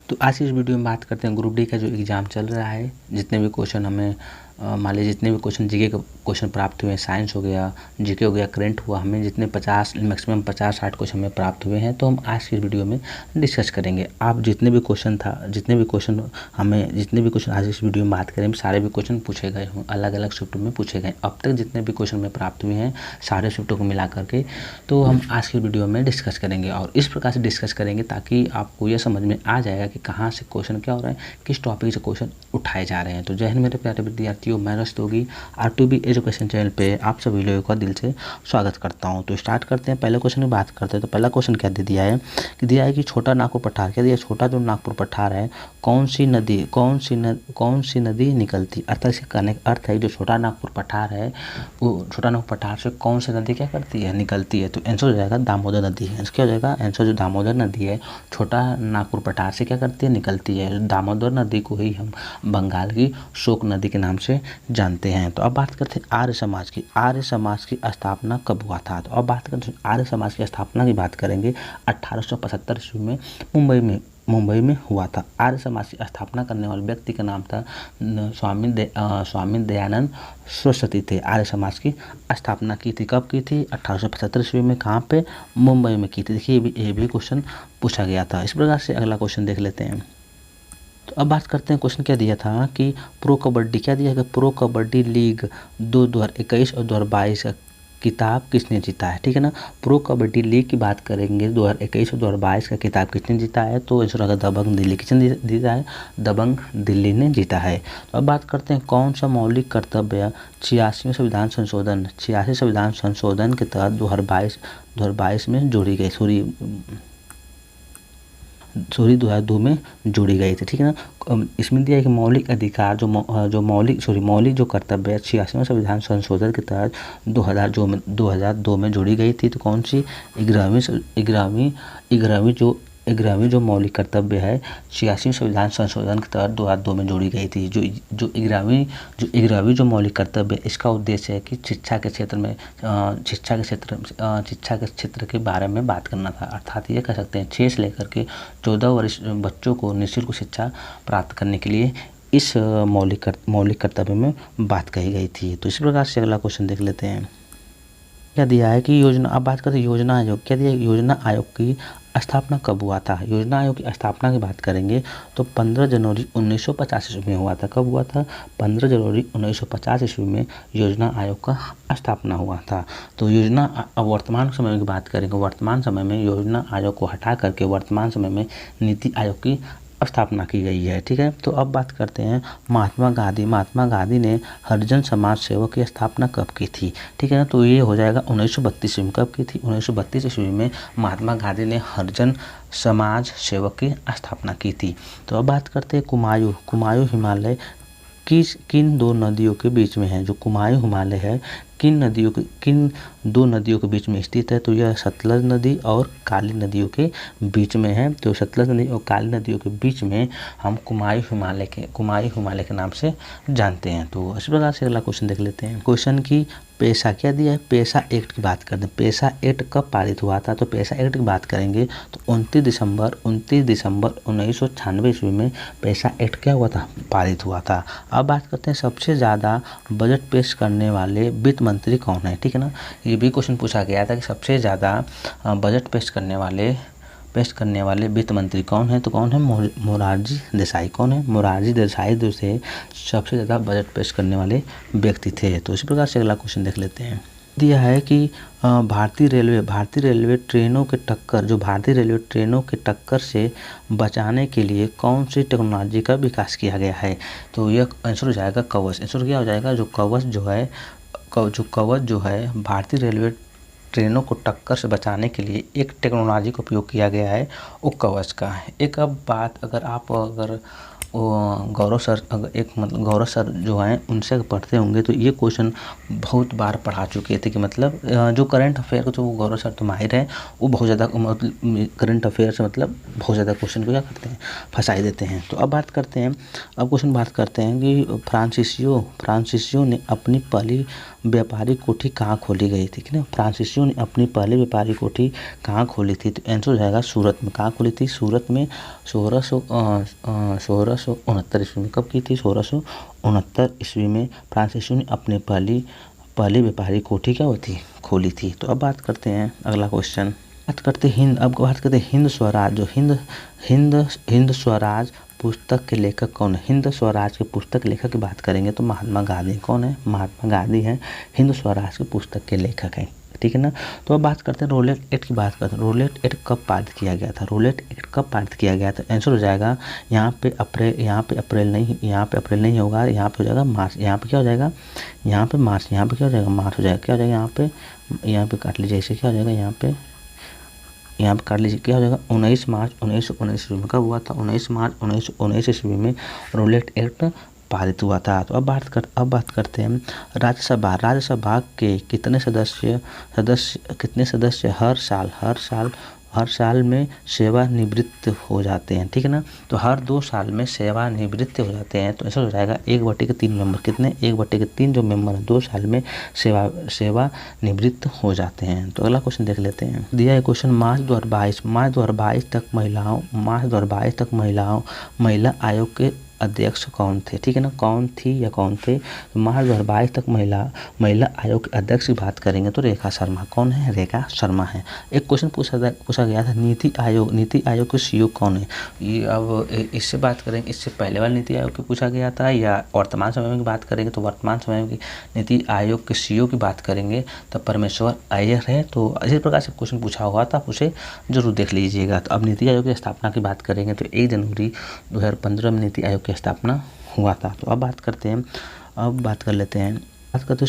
तो आज की इस वीडियो में बात करते हैं ग्रुप डी का जो एग्ज़ाम चल रहा है। जितने भी क्वेश्चन हमें मान लीजिए जितने भी क्वेश्चन जीके के क्वेश्चन प्राप्त हुए हैं, साइंस हो गया, जीके हो गया, करंट हुआ, हमें जितने 50 मैक्सिमम 50-60 क्वेश्चन हमें प्राप्त हुए हैं, तो हम आज की वीडियो में डिस्कस करेंगे। आप जितने भी क्वेश्चन आज इस वीडियो में बात करें, सारे भी क्वेश्चन पूछे गए हों, अलग अलग शिफ्ट में पूछे गए। अब तक जितने भी क्वेश्चन में प्राप्त हुए हैं सारे शिफ्टों को मिला करके, तो हम आज की वीडियो में डिस्कस करेंगे और इस प्रकार से डिस्कस करेंगे ताकि आपको यह समझ में आ जाएगा कि कहाँ से क्वेश्चन क्या हो रहा है, किस टॉपिक से क्वेश्चन उठाए जा रहे हैं। तो जय हिंद मेरे प्यारे विद्यार्थियों, मैं रस्त होगी R2B एजुकेशन चैनल पे आप सभी लोगों का दिल से स्वागत करता हूं। तो स्टार्ट करते हैं, पहले क्वेश्चन की बात करते हैं। तो पहला क्वेश्चन क्या दे दिया है कि छोटा नागपुर पठार, क्या दिया, छोटा जो नागपुर पठार है कौन सी नदी निकलती, अर्थात इसका कहने का अर्थ है जो छोटा नागपुर पठार है वो छोटा नागपुर पठार से कौन सी नदी क्या करती है, निकलती है। तो आंसर हो जाएगा दामोदर नदी है। क्या हो जाएगा आंसर, जो दामोदर नदी है छोटा नागपुर पठार से क्या करती है, निकलती है। दामोदर नदी को ही हम बंगाल की शोक नदी के नाम से जानते हैं। तो अब बात करते हैं आर्य समाज की। आर्य समाज की स्थापना कब हुआ था? तो अब बात करते हैं आर्य समाज की स्थापना की बात करेंगे 1875 ईस्वी में मुंबई में हुआ था। आर्य समाज की स्थापना करने वाले व्यक्ति का नाम था स्वामी दयानंद सरस्वती थे। आर्य समाज की स्थापना की थी, कब की थी? 1875 ईस्वी में। कहाँ पे? मुंबई में की थी। देखिए ये भी क्वेश्चन पूछा गया था। इस प्रकार से अगला क्वेश्चन देख लेते हैं। तो अब बात करते हैं, क्वेश्चन क्या दिया था कि प्रो कबड्डी, क्या दिया है, प्रो कबड्डी लीग 2021 और 2022 का किताब किसने जीता है? ठीक है ना। प्रो कबड्डी लीग की बात करेंगे 2021 और 2022 का किताब किसने जीता है? तो आंसर होगा दबंग दिल्ली। किसने जीता है? दबंग दिल्ली ने जीता है। तो अब बात करते हैं कौन सा मौलिक कर्तव्य 86वें संविधान संशोधन के तहत 2022 में जोड़ी गई, 2002 में जोड़ी गई थी। ठीक है ना। इसमें दिया है कि मौलिक अधिकार मौलिक जो कर्तव्य है 86वें संविधान संशोधन के तहत 2002 में जोड़ी गई थी। तो कौन सी? 11वीं जो मौलिक कर्तव्य है 86वें संविधान संशोधन के तहत 2002 में जोड़ी गई थी। जो 11वीं जो मौलिक कर्तव्य, इसका उद्देश्य है कि शिक्षा के क्षेत्र के बारे में बात करना था। अर्थात ये कह सकते हैं 6 से लेकर के 14 वर्ष बच्चों को निःशुल्क शिक्षा प्राप्त करने के लिए इस मौलिक कर्तव्य में बात कही गई थी। तो इस प्रकार से अगला क्वेश्चन देख लेते हैं। क्या दिया है कि योजना, अब बात करते हैं योजना आयोग। क्या दिया है? योजना आयोग की स्थापना कब हुआ था? योजना आयोग की स्थापना की बात करेंगे तो 15 जनवरी 1950 ईस्वी में हुआ था। कब हुआ था? 15 जनवरी 1950 ईस्वी में योजना आयोग का स्थापना हुआ था। तो अब वर्तमान समय की बात करेंगे, वर्तमान समय में योजना आयोग को हटा करके वर्तमान समय में नीति आयोग की स्थापना की गई है। ठीक है। तो अब बात करते हैं महात्मा गांधी ने हरिजन समाज सेवा की स्थापना कब की थी? ठीक है ना। तो ये हो जाएगा 1932 ईस्वी में। कब की थी? 1932 ईस्वी में महात्मा गांधी ने हरिजन समाज सेवक की स्थापना की थी। तो अब बात करते हैं कुमायूं हिमालय किन दो नदियों के बीच में है? जो कुमायूं हिमालय है किन दो नदियों के बीच में स्थित है? तो यह सतलज नदी और काली नदियों के बीच में है। तो सतलज नदी और काली नदियों के बीच में हम कुमायूं हिमालय के नाम से जानते हैं। तो इस प्रकार से अगला क्वेश्चन देख लेते हैं। क्वेश्चन की पेशा, क्या दिया है? पेशा एक्ट की बात करते हैं। पेशा एक्ट कब पारित हुआ था? तो पेशा एक्ट की बात करेंगे तो 29 दिसंबर 1996 ईस्वी में पेशा एक्ट क्या हुआ था? पारित हुआ था। अब बात करते हैं सबसे ज़्यादा बजट पेश करने वाले वित्त मंत्री कौन है? ठीक है ना। ये भी क्वेश्चन पूछा गया था कि सबसे ज़्यादा बजट पेश करने वाले वित्त मंत्री कौन है? तो कौन है? मोरारजी देसाई। कौन है? मोरारजी देसाई जो से सबसे ज़्यादा बजट पेश करने वाले व्यक्ति थे। तो इसी प्रकार से अगला क्वेश्चन देख लेते हैं। दिया है कि भारतीय रेलवे ट्रेनों के टक्कर से बचाने के लिए कौन सी टेक्नोलॉजी का विकास किया गया है? तो यह आंसर हो जाएगा कवच। आंसर क्या हो जाएगा? जो कवच जो है भारतीय रेलवे ट्रेनों को टक्कर से बचाने के लिए एक टेक्नोलॉजी का उपयोग किया गया है, वो कवच का है। एक अब बात अगर गौरव सर जो हैं उनसे पढ़ते होंगे तो ये क्वेश्चन बहुत बार पढ़ा चुके थे कि मतलब जो करंट अफेयर को, जो गौरव सर तो माहिर हैं, वो बहुत ज़्यादा करंट अफेयर से मतलब बहुत ज़्यादा क्वेश्चन को क्या करते हैं, फंसाई देते हैं। तो अब क्वेश्चन बात करते हैं कि फ्रांसिसियो ने अपनी पहली व्यापारिक कोठी कहाँ खोली गई थी, ठीक है ना। फ्रांसीसियों ने अपनी पहली व्यापारिक कोठी कहाँ खोली थी, तो आंसर हो जाएगा सूरत में। कहाँ खोली थी, सूरत में। 1669 ईस्वी में। कब की थी, 1669 ईस्वी में फ्रांसीसियों ने अपनी पहली व्यापारिक कोठी क्या होती, खोली थी। तो अब बात करते हैं अगला क्वेश्चन। बात करते हैं हिंद स्वराज। जो हिंद स्वराज पुस्तक के लेखक कौन है, हिंद स्वराज के पुस्तक के लेखक की बात करेंगे तो महात्मा गांधी। कौन है, महात्मा गांधी हैं, हिंद स्वराज के पुस्तक के लेखक हैं, ठीक है ना। तो अब बात करते हैं रोलेट एक्ट की बात करते हैं। रोलेट एक्ट कब पारित किया गया था, रोलेट एक्ट कब पारित किया गया था, आंसर हो जाएगा यहाँ पे अप्रैल नहीं होगा, यहाँ पे हो जाएगा मार्च। यहाँ पे क्या हो जाएगा, यहाँ पे मार्च, यहाँ पे क्या हो जाएगा, मार्च हो जाएगा। क्या हो जाएगा यहाँ पे काट लीजिए, ऐसे क्या हो जाएगा, यहाँ पे काट लीजिए, क्या हो जाएगा 19 मार्च 1919 ईस्वी में। कब हुआ था, 19 मार्च 1919 ईस्वी में रोलेट एक्ट पारित हुआ था। तो अब बात करते हैं राज्यसभा के कितने सदस्य हर साल में सेवानिवृत्त हो जाते हैं, ठीक है ना। तो हर 2 साल में सेवानिवृत्त हो जाते हैं। तो ऐसा हो जाएगा 1/3 मेंबर। कितने, 1/3 जो मेंबर है 2 साल में सेवानिवृत्त हो जाते हैं। तो अगला क्वेश्चन देख लेते हैं। दिया है क्वेश्चन, मार्च 2022 तक महिला आयोग के अध्यक्ष कौन थे, ठीक है ना। कौन थी या कौन थे, तो मार्च 2022 तक महिला आयोग के अध्यक्ष की बात करेंगे तो रेखा शर्मा। कौन है, रेखा शर्मा है। एक क्वेश्चन पूछा गया था, नीति आयोग के सीईओ कौन है। ये अब इससे बात करेंगे, इससे पहले वाले नीति आयोग की पूछा गया था या वर्तमान समय में की बात करेंगे तो वर्तमान समय में नीति आयोग के सीईओ की बात करेंगे तो परमेश्वर अय्यर है। तो इसी प्रकार से क्वेश्चन पूछा हुआ था, उसे जरूर देख लीजिएगा। तो अब नीति आयोग की स्थापना की बात करेंगे तो 1 जनवरी 2015 में नीति आयोग की स्थापना हुआ था। तो अब बात कर लेते हैं। अब कहते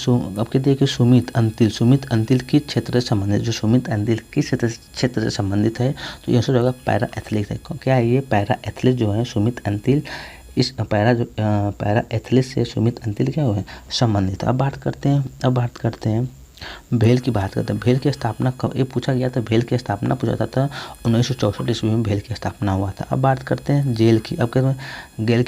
हैं कि सुमित अंतिल किस क्षेत्र से संबंधित, जो सुमित अंतिल किस क्षेत्र से संबंधित है, तो यह होगा पैरा एथलीट है। क्या है ये, पैरा एथलीट जो है सुमित अंतिल, इस पैरा एथलीट से सुमित अंतिल क्या हुआ है, संबंधित। अब बात करते हैं भेल की बात करते हैं। भेल की स्थापना कब, ये पूछा गया था, भेल की स्थापना पूछा था 1964 ईस्वी में भेल की स्थापना हुआ था। अब बात करते हैं जेल की। अब कहते हैं गेल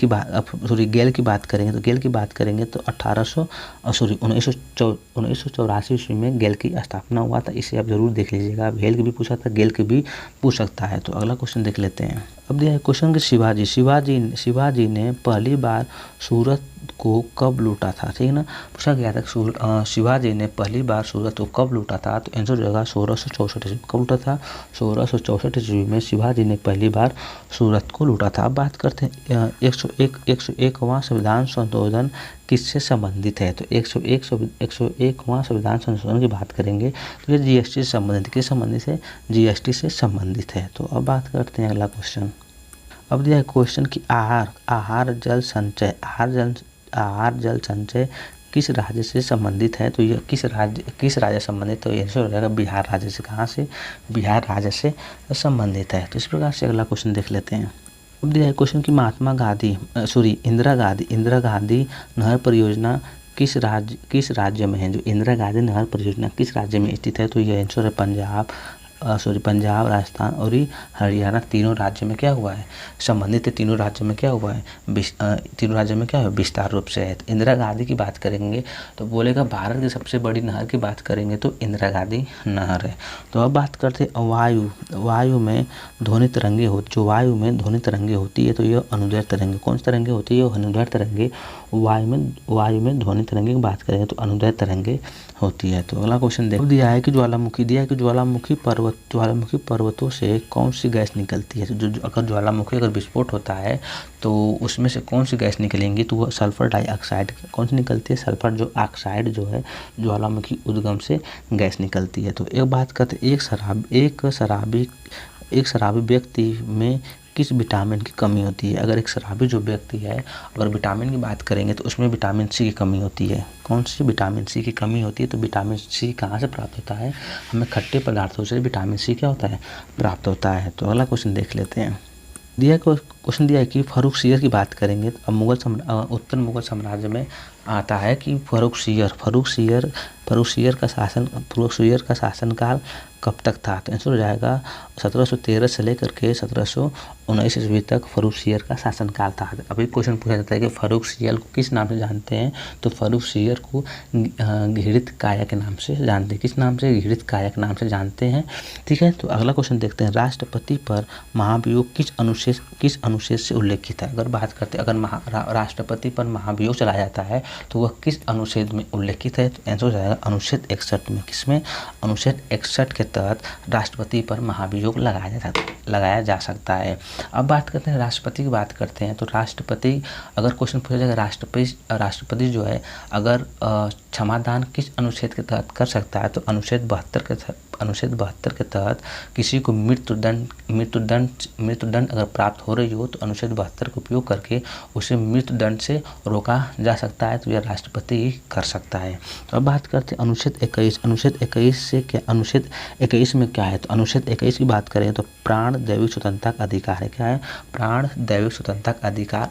की बात करेंगे तो 1984 ईस्वी में गेल की स्थापना हुआ था। इसे आप जरूर देख लीजिएगा। भेल की भी पूछा था, गेल की भी पूछ सकता है। तो अगला क्वेश्चन देख लेते हैं। अब दिया है क्वेश्चन कि शिवाजी ने पहली बार सूरत को कब लूटा था, ठीक है ना। पूछा गया था शिवाजी ने पहली बार सूरत को कब लूटा था, तो आंसर हो जाएगा 1664 ईस्वी। कब लूटा था, 1664 ईस्वी में शिवाजी ने पहली बार सूरत को लूटा था। अब बात करते हैं 101वां संविधान संशोधन किससे संबंधित है, तो 101वां संविधान संशोधन की बात करेंगे तो ये जीएसटी से संबंधित, किस संबंधित है, जीएसटी से संबंधित है। तो अब बात करते हैं अगला क्वेश्चन। अब दिया है क्वेश्चन कि आहार जल संचय किस राज्य से संबंधित है, तो यह किस राज्य संबंधित, तो आंसर हो जाएगा बिहार राज्य से। कहाँ से, बिहार राज्य से संबंधित है। तो इस प्रकार से अगला क्वेश्चन देख लेते हैं। अब दिया है क्वेश्चन कि इंदिरा गांधी नहर परियोजना किस राज्य में है, जो इंदिरा गांधी नहर परियोजना किस राज्य में स्थित है, तो यह आंसर है पंजाब, राजस्थान और हरियाणा, तीनों राज्य में क्या हुआ है, संबंधित है। तीनों राज्य में क्या हुआ है, विस्तार रूप से है। तो इंदिरा गांधी की बात करेंगे तो बोलेगा भारत की सबसे बड़ी नहर की बात करेंगे तो इंदिरा गांधी नहर है। तो अब बात करते हैं वायु में ध्वनि तरंगे होती है तो यह अनुदैर्घ्य तरंगे। कौन सी तरंगे होती है, अनुदैर्घ्य तरंगे। वायु में ध्वनि तरंगे की बात करेंगे तो अनुदैर्घ्य तरंगे होती है। तो अगला क्वेश्चन देखो, दिया है कि ज्वालामुखी पर्वतों से कौन सी गैस निकलती है। तो अगर विस्फोट होता है तो उसमें से कौन सी गैस निकलेंगी, तो वह सल्फर डाइऑक्साइड कौन सी निकलती है, सल्फर जो ऑक्साइड जो है ज्वालामुखी उद्गम से गैस निकलती है। तो एक बात करते, एक शराबी व्यक्ति में किस विटामिन की कमी होती है। अगर एक शराबी जो व्यक्ति है, अगर विटामिन की बात करेंगे तो उसमें विटामिन सी की कमी होती है। कौन सी, विटामिन सी की कमी होती है। तो विटामिन सी कहाँ से प्राप्त होता है, हमें खट्टे पदार्थों से विटामिन सी क्या होता है, प्राप्त होता है। तो अगला क्वेश्चन देख लेते हैं। क्वेश्चन दिया है कि फर्रुखसियर की बात करेंगे तो अब उत्तर मुगल साम्राज्य में आता है कि फर्रुखसियर का शासनकाल कब तक था? तो आंसर हो जाएगा 1713 से लेकर के 1719 ईस्वी तक फर्रुखसियर का शासनकाल था। अभी क्वेश्चन पूछा जाता है कि फर्रुखसियर को किस नाम से जानते हैं? तो फर्रुखसियर को घृत काया के नाम से जानते हैं। किस नाम से? घृत काया के नाम से जानते हैं। ठीक है, तो अगला क्वेश्चन देखते हैं। राष्ट्रपति पर महाभियोग किस अनुच्छेद से उल्लेखित है? अगर बात करते हैं, अगर राष्ट्रपति पर महाभियोग चलाया जाता है तो वह किस अनुच्छेद में उल्लेखित है? तो आंसर हो जाएगा अनुच्छेद 61 में। किसमें? अनुच्छेद 61 के तहत राष्ट्रपति पर महाभियोग लगाया जा सकता है। अब बात करते हैं राष्ट्रपति की बात करते हैं। तो राष्ट्रपति, अगर क्वेश्चन पूछा जाएगा राष्ट्रपति जो है अगर क्षमादान किस अनुच्छेद के तहत कर सकता है? तो अनुच्छेद 72 के तहत किसी को मृत्युदंड अगर प्राप्त हो रही हो तो अनुच्छेद 72 का उपयोग करके उसे मृत्युदंड से रोका जा सकता है। तो यह राष्ट्रपति ही कर सकता है। तो अब बात करते हैं अनुच्छेद 21। अनुच्छेद 21 से क्या? अनुच्छेद 21 में क्या है? तो अनुच्छेद 21 की बात करें तो प्राण दैविक स्वतंत्रता का अधिकार है। क्या है? प्राण दैविक स्वतंत्रता का अधिकार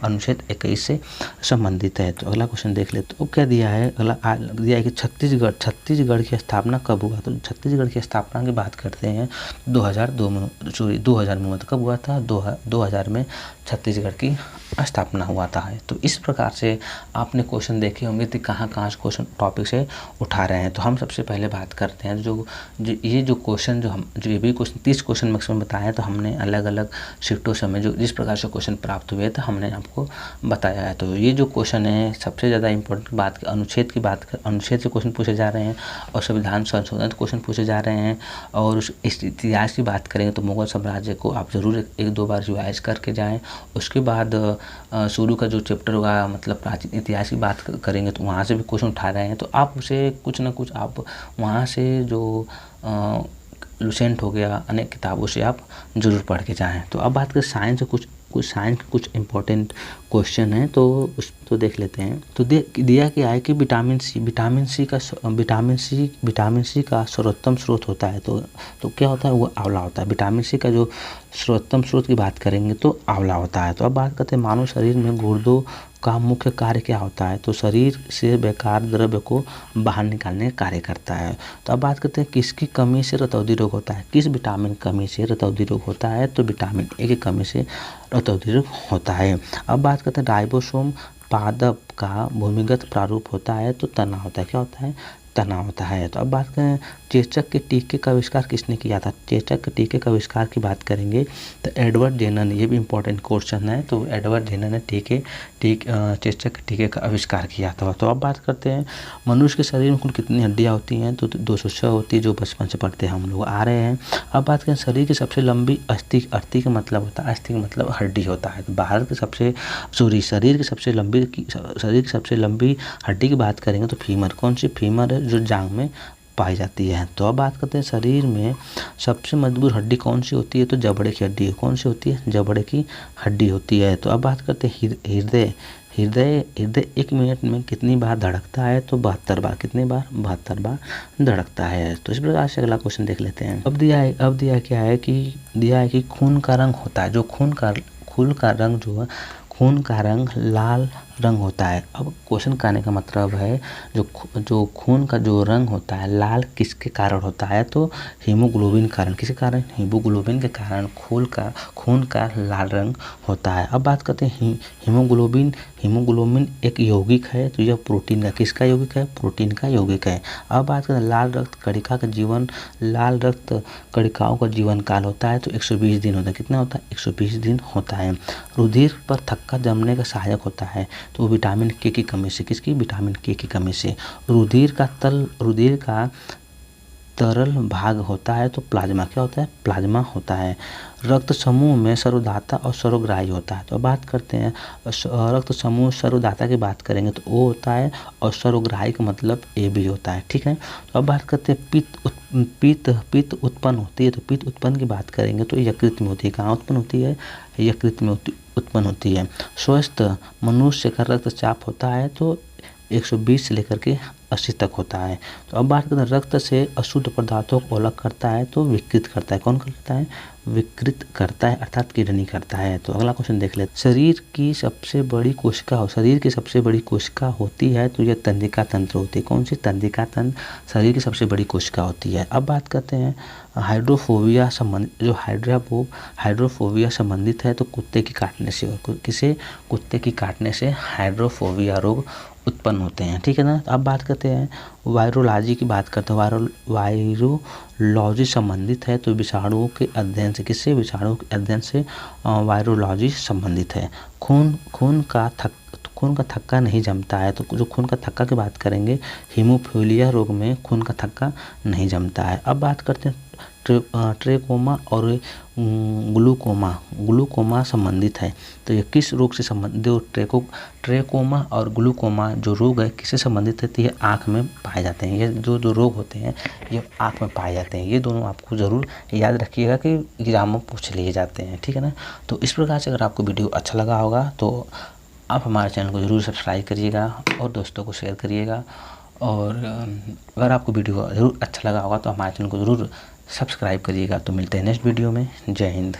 अनुच्छेद 21 से संबंधित है। तो अगला क्वेश्चन देख ले। तो क्या दिया है? अगला दिया है कि छत्तीसगढ़ की स्थापना कब हुआ? तो छत्तीसगढ़ की स्थापना की बात करते हैं 2002 में, सॉरी 2000 में। कब हुआ था? 2000 में छत्तीसगढ़ की स्थापना हुआ था। तो इस प्रकार से आपने क्वेश्चन देखे होंगे कि कहाँ से क्वेश्चन टॉपिक से उठा रहे हैं। तो हम सबसे पहले बात करते हैं जो क्वेश्चन जो ये भी क्वेश्चन 30 क्वेश्चन मैक्सिमम बताए हैं। तो हमने अलग अलग शिफ्टों से हमें जो जिस प्रकार से क्वेश्चन प्राप्त हुए थे हमने आपको बताया है। तो ये जो क्वेश्चन है सबसे ज़्यादा इंपॉर्टेंट बात अनुच्छेद से क्वेश्चन पूछे जा रहे हैं और संविधान संशोधन क्वेश्चन पूछे जा रहे हैं। और उस इतिहास की बात करेंगे तो मुगल साम्राज्य को आप ज़रूर एक दो बार रिवाइज करके जाएं। उसके बाद शुरू का जो चैप्टर होगा मतलब प्राचीन इतिहास की बात करेंगे तो वहाँ से भी क्वेश्चन उठा रहे हैं। तो आप उसे कुछ ना कुछ आप वहाँ से जो लुसेंट हो गया अनेक किताबों से आप ज़रूर पढ़ के जाएँ। तो अब बात करें साइंस से कुछ इम्पोर्टेंट क्वेश्चन है तो देख लेते हैं। तो दिया क्या है कि विटामिन सी का सर्वोत्तम स्रोत होता है। तो क्या होता है? वो आंवला होता है। विटामिन सी का जो सर्वोत्तम स्रोत की बात करेंगे तो आंवला होता है। तो अब बात करते हैं मानव शरीर में गुर्दों का मुख्य कार्य क्या होता है? तो शरीर से बेकार द्रव्य को बाहर निकालने का कार्य करता है। तो अब बात करते हैं किसकी कमी से रतौंधी रोग होता है? किस विटामिन कमी से रतौंधी रोग होता है? तो विटामिन ए की कमी से रतौंधी रोग होता है। अब बात करते हैं राइबोसोम पादप का भूमिगत प्रारूप होता है तो तना होता है। क्या होता है? तना होता है। तो अब बात करें चेचक के टीके का आविष्कार किसने किया था? चेचक के टीके का आविष्कार की बात करेंगे तो एडवर्ड जेनर ने। ये भी इंपॉर्टेंट क्वेश्चन है। तो एडवर्ड जेनर ने चेचक के टीके का आविष्कार किया था। तो अब बात करते हैं मनुष्य के शरीर में कुल कितनी हड्डियाँ होती हैं? तो 206 होती है जो बचपन से पढ़ते हम लोग आ रहे हैं। अब बात करें शरीर की सबसे लंबी अस्थि का मतलब होता है अस्थि का मतलब हड्डी होता है। तो शरीर की सबसे लंबी हड्डी की बात करेंगे तो फीमर। कौन सी? फीमर है जो जांघ में पाई जाती है। तो अब बात करते हैं शरीर में सबसे मजबूत हड्डी कौन सी होती है? तो जबड़े की हड्डी। कौन सी होती है? जबड़े की हड्डी होती है। तो अब बात करते हैं हृदय 1 मिनट में कितनी बार धड़कता है? तो 72 बार। कितनी बार? 72 बार धड़कता है। तो इस प्रकार से अगला क्वेश्चन देख लेते हैं। अब दिया क्या है कि खून का रंग होता है जो खून का रंग लाल रंग होता है। अब क्वेश्चन कहने का मतलब है जो खून का जो रंग होता है लाल किसके कारण होता है? तो हीमोग्लोबिन कारण। किसके कारण? हीमोग्लोबिन के कारण खून का लाल रंग होता है। अब बात करते हैं हीमोग्लोबिन एक यौगिक है। तो यह प्रोटीन का किसका यौगिक है? प्रोटीन का यौगिक है। अब बात करते हैं लाल रक्त कणिकाओं का जीवन काल होता है तो 120 दिन होता है। कितना होता है? 120 दिन होता है। रुधिर पर थक्का जमने का सहायक होता है तो विटामिन के की कमी से। किसकी? विटामिन के की कमी से। रुधिर का तरल भाग होता है तो प्लाज्मा। क्या होता है? प्लाज्मा होता है। रक्त समूह में सर्वदाता और सर्वग्राही होता है। तो अब बात करते हैं रक्त समूह सर्वदाता की बात करेंगे तो O होता है और सर्वग्राही का मतलब AB होता है। ठीक है। तो अब बात करते हैं पित्त उत्पन्न होती है। तो पित्त उत्पन्न की बात करेंगे तो यकृत में होती है। कहाँ उत्पन्न होती है? यकृत में उत्पन्न होती है। स्वस्थ मनुष्य का रक्तचाप होता है तो 120 से लेकर के 80 तक होता है। तो अब बात करते हैं रक्त से अशुद्ध पदार्थों को अलग करता है तो विकृत करता है। कौन करता है? विकृत करता है अर्थात किडनी करता है। तो अगला क्वेश्चन देख लेते हैं। शरीर की सबसे बड़ी कोशिका होती है तो यह तंत्रिका तंत्र होती है। कौन सी? तंत्रिका तंत्र शरीर की सबसे बड़ी कोशिका होती है। अब बात करते हैं हाइड्रोफोबिया संबंधित, जो हाइड्रोफोबिया संबंधित है तो कुत्ते की काटने से, किसे? कुत्ते की काटने से हाइड्रोफोबिया रोग उत्पन्न होते हैं। ठीक है ना। अब बात करते हैं वायरोलॉजी की बात करते हैं। वायरोलॉजी संबंधित है तो विषाणुओं के अध्ययन से, किससे? विषाणुओं के अध्ययन से वायरोलॉजी संबंधित है। खून का थक्का नहीं जमता है तो जो खून का थक्का की बात करेंगे, हीमोफीलिया रोग में खून का थक्का नहीं जमता है। अब बात करते हैं ट्रेकोमा और ग्लूकोमा संबंधित है तो ये किस रोग से संबंधित? ट्रेकोमा और ग्लूकोमा जो रोग है किससे संबंधित है? तो ये आँख में पाए जाते हैं। ये जो रोग होते हैं ये आँख में पाए जाते हैं। ये दोनों आपको ज़रूर याद रखिएगा कि एग्जाम में पूछ लिए जाते हैं। ठीक है ना। तो इस प्रकार से अगर आपको वीडियो अच्छा लगा होगा तो आप हमारे चैनल को ज़रूर सब्सक्राइब करिएगा और दोस्तों को शेयर करिएगा। और अगर आपको वीडियो ज़रूर अच्छा लगा होगा तो हमारे चैनल को ज़रूर सब्सक्राइब करिएगा। तो मिलते हैं नेक्स्ट वीडियो में। जय हिंद।